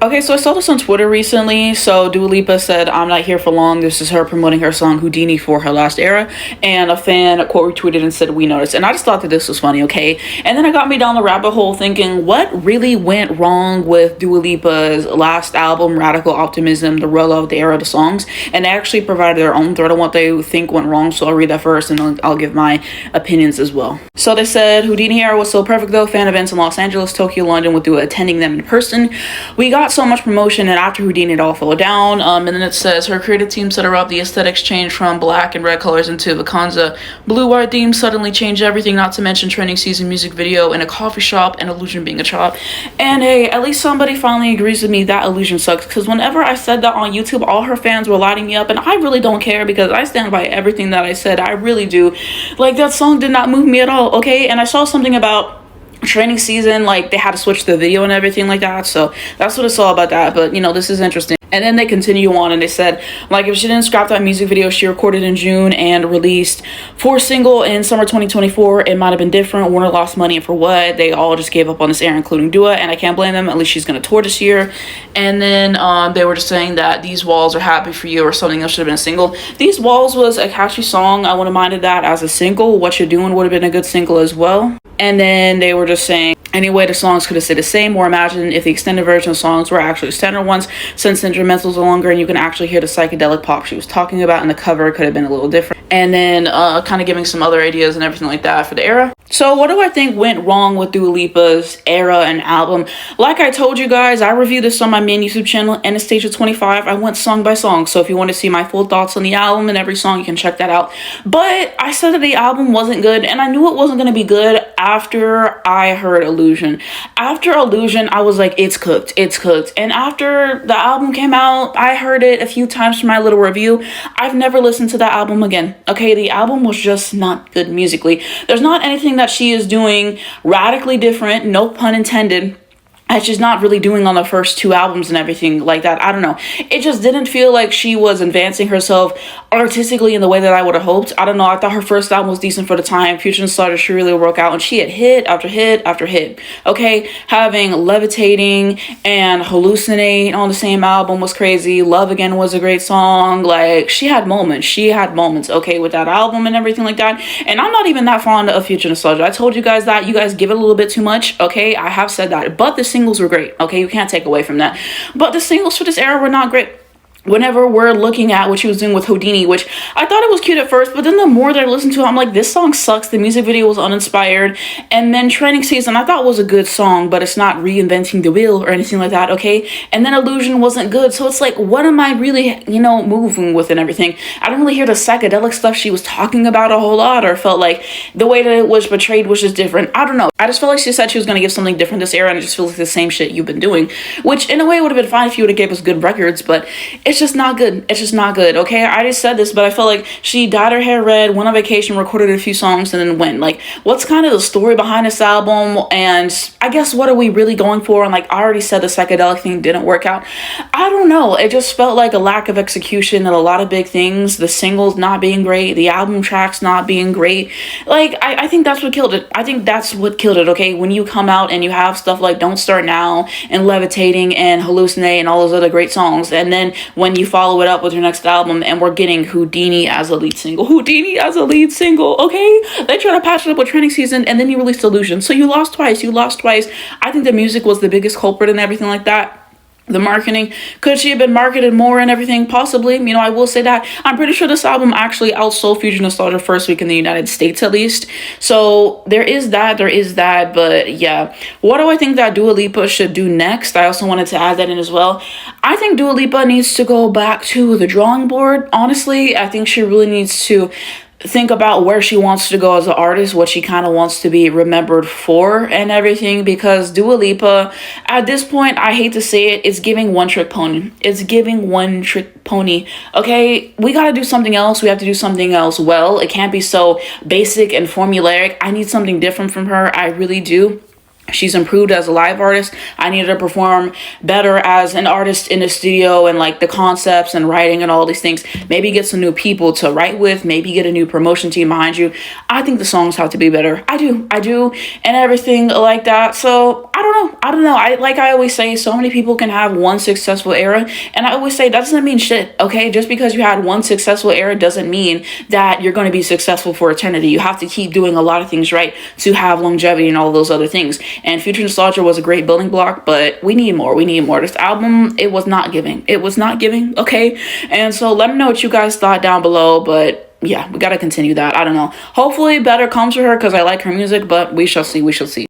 Okay, so I saw this on Twitter recently. So Dua Lipa said, "I'm not here for long." This is her promoting her song Houdini for her last era. And a fan quote retweeted and said, "We noticed." And I just thought that this was funny, okay? And then it got me down the rabbit hole thinking, what really went wrong with Dua Lipa's last album, Radical Optimism, the rollout, the era of the songs? And they actually provided their own thread on what they think went wrong. So I'll read that first and I'll give my opinions as well. So they said, Houdini era was so perfect though. Fan events in Los Angeles, Tokyo, London with Dua attending them in person. We got so much promotion, and after Houdini it all fell down. And then it says her creative team set her up. The aesthetics changed from black and red colors into Vacanza blue-white themes, suddenly changed everything, not to mention trending season music video in a coffee shop and Illusion being a chop. And hey, at least somebody finally agrees with me that Illusion sucks, because whenever I said that on YouTube, all her fans were lighting me up, and I really don't care because I stand by everything that I said. I really do. Like, that song did not move me at all, okay? And I saw something about training season, like they had to switch the video and everything like that, so that's what it's all about that. But you know, this is interesting. And then they continue on and they said, like, if she didn't scrap that music video she recorded in June and released for single in summer 2024, it might have been different. Warner lost money, and for what? They all just gave up on this era, including Dua, and I can't blame them. At least she's gonna tour this year. And then they were just saying that These Walls Are Happy For You or something else should have been a single. These Walls was a catchy song. I would have minded that as a single. What You're Doing would have been a good single as well. And then they were just saying, anyway, the songs could have stayed the same, or imagine if the extended version of songs were actually standard ones, since the instrumentals are longer and you can actually hear the psychedelic pop she was talking about, and the cover could have been a little different. And then kind of giving some other ideas and everything like that for the era. So what do I think went wrong with Dua Lipa's era and album? Like I told you guys, I reviewed this on my main YouTube channel, Anastasia 25. I went song by song, so if you want to see my full thoughts on the album and every song, you can check that out. But I said that the album wasn't good, and I knew it wasn't going to be good after I heard Illusion. After Illusion, I was like, it's cooked, it's cooked. And after the album came out, I heard it a few times for my little review. I've never listened to that album again. Okay, the album was just not good musically. There's not anything that she is doing radically different, no pun intended, as she's not really doing on the first two albums and everything like that. I don't know. It just didn't feel like she was advancing herself artistically in the way that I would have hoped. I don't know. I thought her first album was decent for the time. Future and Starter, she really worked out, and she had hit after hit after hit. Okay, having Levitating and Hallucinate on the same album was crazy. Love Again was a great song. Like, she had moments. She had moments, okay, with that album and everything like that. And I'm not even that fond of Future Nostalgia. I told you guys that. You guys give it a little bit too much, okay? I have said that. But the singles were great, okay? You can't take away from that. But the singles for this era were not great. Whenever we're looking at what she was doing with Houdini, which I thought it was cute at first, but then the more that I listened to it, I'm like, this song sucks. The music video was uninspired. And then Training Season, I thought was a good song, but it's not reinventing the wheel or anything like that, okay? And then Illusion wasn't good. So it's like, what am I really, you know, moving with and everything? I don't really hear the psychedelic stuff she was talking about a whole lot, or felt like the way that it was portrayed was just different. I don't know. I just felt like she said she was going to give something different this era, and it just feels like the same shit you've been doing, which in a way would have been fine if you would have gave us good records, but it's just not good. It's just not good, okay? I just said this, but I felt like she dyed her hair red, went on vacation, recorded a few songs, and then went. Like, what's kind of the story behind this album? And I guess what are we really going for? And like, I already said the psychedelic thing didn't work out. I don't know. It just felt like a lack of execution and a lot of big things. The singles not being great, the album tracks not being great. Like, I think that's what killed it. I think that's what killed it, okay? When you come out and you have stuff like Don't Start Now and Levitating and Hallucinate and all those other great songs, and then when you follow it up with your next album and we're getting Houdini as a lead single. Houdini as a lead single, okay? They try to patch it up with Training Season, and then you released Illusion. So you lost twice. You lost twice. I think the music was the biggest culprit and everything like that. The marketing, could she have been marketed more and everything? Possibly. You know, I will say that. I'm pretty sure this album actually outsold Future Nostalgia first week in the United States, at least. So there is that, but yeah. What do I think that Dua Lipa should do next? I also wanted to add that in as well. I think Dua Lipa needs to go back to the drawing board. Honestly, I think she really needs to think about where she wants to go as an artist, what she kind of wants to be remembered for and everything, because Dua Lipa, at this point, I hate to say it, it's giving one trick pony. It's giving one trick pony. Okay, we got to do something else. We have to do something else well. It can't be so basic and formulaic. I need something different from her. I really do. She's improved as a live artist. I need her to perform better as an artist in the studio, and like the concepts and writing and all these things. Maybe get some new people to write with. Maybe get a new promotion team behind you. I think the songs have to be better. I do. And everything like that. So I don't know. I always say, so many people can have one successful era, and I always say that doesn't mean shit. Okay, just because you had one successful era doesn't mean that you're going to be successful for eternity. You have to keep doing a lot of things right to have longevity and all those other things. And Future Nostalgia was a great building block, but we need more. We need more. This album, it was not giving. It was not giving. Okay, and so let me know what you guys thought down below. But yeah, we gotta continue that. I don't know. Hopefully better comes for her because I like her music, but we shall see. We shall see.